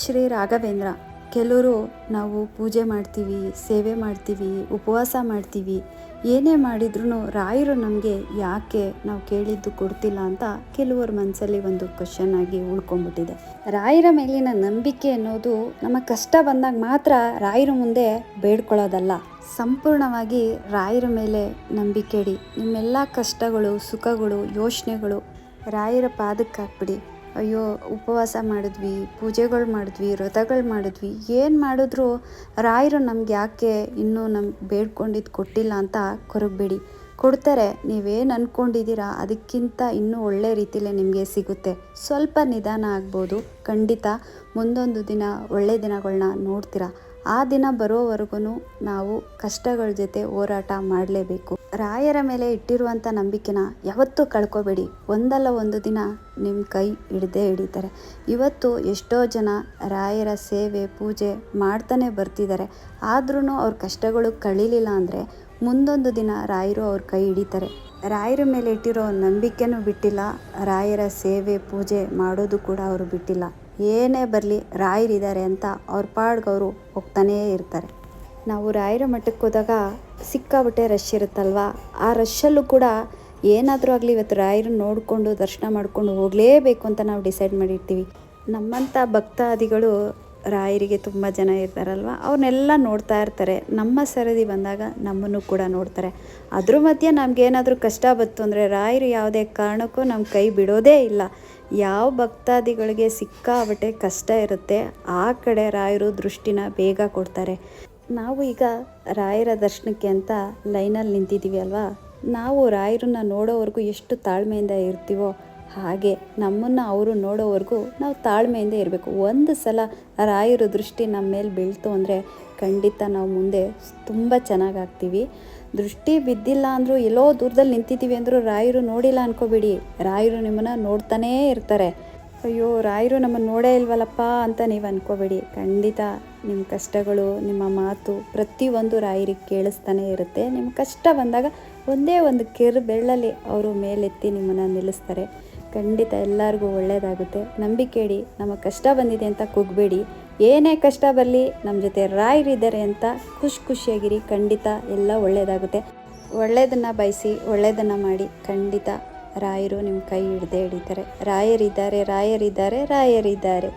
ಶ್ರೀ ರಾಘವೇಂದ್ರ. ಕೆಲವರು ನಾವು ಪೂಜೆ ಮಾಡ್ತೀವಿ, ಸೇವೆ ಮಾಡ್ತೀವಿ, ಉಪವಾಸ ಮಾಡ್ತೀವಿ, ಏನೇ ಮಾಡಿದ್ರೂ ರಾಯರು ನಮಗೆ ಯಾಕೆ ನಾವು ಕೇಳಿದ್ದು ಕೊಡ್ತಿಲ್ಲ ಅಂತ ಕೆಲವರ ಮನಸ್ಸಲ್ಲಿ ಒಂದು ಕ್ವಶನ್ ಆಗಿ ಉಳ್ಕೊಂಡ್ಬಿಟ್ಟಿದೆ. ರಾಯರ ಮೇಲಿನ ನಂಬಿಕೆ ಅನ್ನೋದು ನಮ್ಮ ಕಷ್ಟ ಬಂದಾಗ ಮಾತ್ರ ರಾಯರ ಮುಂದೆ ಬೇಡ್ಕೊಳ್ಳೋದಲ್ಲ. ಸಂಪೂರ್ಣವಾಗಿ ರಾಯರ ಮೇಲೆ ನಂಬಿಕೆ ಇಡಿ. ನಿಮ್ಮೆಲ್ಲ ಕಷ್ಟಗಳು, ಸುಖಗಳು, ಯೋಚನೆಗಳು ರಾಯರ ಪಾದಕ್ಕೆ ಹಾಕ್ಬಿಡಿ. ಅಯ್ಯೋ, ಉಪವಾಸ ಮಾಡಿದ್ವಿ, ಪೂಜೆಗಳು ಮಾಡಿದ್ವಿ, ವ್ರತಗಳು ಮಾಡಿದ್ವಿ, ಏನು ಮಾಡಿದ್ರೂ ರಾಯರು ನಮ್ಗೆ ಯಾಕೆ ಇನ್ನೂ ಬೇಡ್ಕೊಂಡಿದ್ದು ಕೊಟ್ಟಿಲ್ಲ ಅಂತ ಕೊರಗಬೇಡಿ. ಕೊಡ್ತಾರೆ. ನೀವೇನು ಅಂದ್ಕೊಂಡಿದ್ದೀರಾ ಅದಕ್ಕಿಂತ ಇನ್ನೂ ಒಳ್ಳೆ ರೀತಿಯಲ್ಲೇ ನಿಮಗೆ ಸಿಗುತ್ತೆ. ಸ್ವಲ್ಪ ನಿಧಾನ ಆಗ್ಬೋದು, ಖಂಡಿತ ಮುಂದೊಂದು ದಿನ ಒಳ್ಳೆ ದಿನಗಳನ್ನ ನೋಡ್ತೀರಾ. ಆ ದಿನ ಬರೋವರೆಗೂ ನಾವು ಕಷ್ಟಗಳ ಜೊತೆ ಹೋರಾಟ ಮಾಡಲೇಬೇಕು. ರಾಯರ ಮೇಲೆ ಇಟ್ಟಿರುವಂಥ ನಂಬಿಕೆನ ಯಾವತ್ತೂ ಕಳ್ಕೊಬೇಡಿ. ಒಂದಲ್ಲ ಒಂದು ದಿನ ನಿಮ್ಮ ಕೈ ಹಿಡ್ದೇ ಹಿಡಿತಾರೆ. ಇವತ್ತು ಎಷ್ಟೋ ಜನ ರಾಯರ ಸೇವೆ ಪೂಜೆ ಮಾಡ್ತಾನೆ ಬರ್ತಿದ್ದಾರೆ. ಆದ್ರೂ ಅವ್ರ ಕಷ್ಟಗಳು ಕಳೀಲಿಲ್ಲ ಅಂದರೆ ಮುಂದೊಂದು ದಿನ ರಾಯರು ಅವ್ರ ಕೈ ಹಿಡಿತಾರೆ. ರಾಯರ ಮೇಲೆ ಇಟ್ಟಿರೋ ನಂಬಿಕೆನೂ ಬಿಟ್ಟಿಲ್ಲ, ರಾಯರ ಸೇವೆ ಪೂಜೆ ಮಾಡೋದು ಕೂಡ ಅವರು ಬಿಟ್ಟಿಲ್ಲ. ಏನೇ ಬರಲಿ ರಾಯರಿದ್ದಾರೆ ಅಂತ ಅವ್ರ ಪಾಡ್ಗೆ ಅವರು ಹೋಗ್ತಾನೇ ಇರ್ತಾರೆ. ನಾವು ರಾಯರ ಮಠಕ್ಕೆ ಹೋದಾಗ ಸಿಕ್ಕಾಬಟ್ಟೆ ರಶ್ ಇರುತ್ತಲ್ವ, ಆ ರಶ್ಶಲ್ಲೂ ಕೂಡ ಏನಾದರೂ ಆಗಲಿ ಇವತ್ತು ರಾಯರನ್ನ ನೋಡಿಕೊಂಡು ದರ್ಶನ ಮಾಡಿಕೊಂಡು ಹೋಗಲೇಬೇಕು ಅಂತ ನಾವು ಡಿಸೈಡ್ ಮಾಡಿರ್ತೀವಿ. ನಮ್ಮಂಥ ಭಕ್ತಾದಿಗಳು ರಾಯರಿಗೆ ತುಂಬ ಜನ ಇರ್ತಾರಲ್ವ, ಅವ್ರನ್ನೆಲ್ಲ ನೋಡ್ತಾ ಇರ್ತಾರೆ. ನಮ್ಮ ಸರದಿ ಬಂದಾಗ ನಮ್ಮನ್ನು ಕೂಡ ನೋಡ್ತಾರೆ. ಅದ್ರ ಮಧ್ಯೆ ನಮಗೇನಾದರೂ ಕಷ್ಟ ಬಂತು ಅಂದರೆ ರಾಯರು ಯಾವುದೇ ಕಾರಣಕ್ಕೂ ನಮ್ಮ ಕೈ ಬಿಡೋದೇ ಇಲ್ಲ. ಯಾವ ಭಕ್ತಾದಿಗಳಿಗೆ ಸಿಕ್ಕಾಬಟ್ಟೆ ಕಷ್ಟ ಇರುತ್ತೆ ಆ ಕಡೆ ರಾಯರು ದೃಷ್ಟಿನ ಬೇಗ ಕೊಡ್ತಾರೆ. ನಾವು ಈಗ ರಾಯರ ದರ್ಶನಕ್ಕೆ ಅಂತ ಲೈನಲ್ಲಿ ನಿಂತಿದ್ದೀವಿ ಅಲ್ವಾ, ನಾವು ರಾಯರನ್ನ ನೋಡೋವರೆಗೂ ಎಷ್ಟು ತಾಳ್ಮೆಯಿಂದ ಇರ್ತೀವೋ ಹಾಗೆ ನಮ್ಮನ್ನು ಅವರು ನೋಡೋವರೆಗೂ ನಾವು ತಾಳ್ಮೆಯಿಂದ ಇರಬೇಕು. ಒಂದು ಸಲ ರಾಯರ ದೃಷ್ಟಿ ನಮ್ಮ ಮೇಲೆ ಬೀಳ್ತು ಅಂದರೆ ಖಂಡಿತ ನಾವು ಮುಂದೆ ತುಂಬ ಚೆನ್ನಾಗಾಗ್ತೀವಿ. ದೃಷ್ಟಿ ಬಿದ್ದಿಲ್ಲ ಅಂದರೂ ಎಲ್ಲೋ ದೂರದಲ್ಲಿ ನಿಂತಿದ್ದೀವಿ ಅಂದರೂ ರಾಯರು ನೋಡಿಲ್ಲ ಅಂದ್ಕೋಬೇಡಿ. ರಾಯರು ನಿಮ್ಮನ್ನು ನೋಡ್ತಾನೇ ಇರ್ತಾರೆ. ಅಯ್ಯೋ, ರಾಯರು ನಮ್ಮನ್ನು ನೋಡೇ ಇಲ್ವಲ್ಲಪ್ಪ ಅಂತ ನೀವು ಅಂದ್ಕೋಬೇಡಿ. ಖಂಡಿತ ನಿಮ್ಮ ಕಷ್ಟಗಳು, ನಿಮ್ಮ ಮಾತು ಪ್ರತಿಯೊಂದು ರಾಯರಿಗೆ ಕೇಳಿಸ್ತಾನೆ ಇರುತ್ತೆ. ನಿಮ್ಮ ಕಷ್ಟ ಬಂದಾಗ ಒಂದೇ ಒಂದು ಬೆರಳಲ್ಲಿ ಅವರು ಮೇಲೆತ್ತಿ ನಿಮ್ಮನ್ನು ನಿಲ್ಲಿಸ್ತಾರೆ. ಖಂಡಿತ ಎಲ್ಲರಿಗೂ ಒಳ್ಳೆಯದಾಗುತ್ತೆ. ನಂಬಿಕೆ ಇಡಿ. ನಮ್ಮ ಕಷ್ಟ ಬಂದಿದೆ ಅಂತ ಕುಗ್ಬೇಡಿ. ಏನೇ ಕಷ್ಟ ಬರಲಿ ನಮ್ಮ ಜೊತೆ ರಾಯರಿದ್ದಾರೆ ಅಂತ ಖುಷಿಯಾಗಿರಿ. ಖಂಡಿತ ಎಲ್ಲ ಒಳ್ಳೆಯದಾಗುತ್ತೆ. ಒಳ್ಳೆಯದನ್ನು ಬಯಸಿ ಒಳ್ಳೆಯದನ್ನು ಮಾಡಿ. ಖಂಡಿತ ರಾಯರು ನಿಮ್ಮ ಕೈ ಹಿಡ್ದೇ ಹಿಡಿತಾರೆ. ರಾಯರಿದ್ದಾರೆ, ರಾಯರಿದ್ದಾರೆ, ರಾಯರಿದ್ದಾರೆ.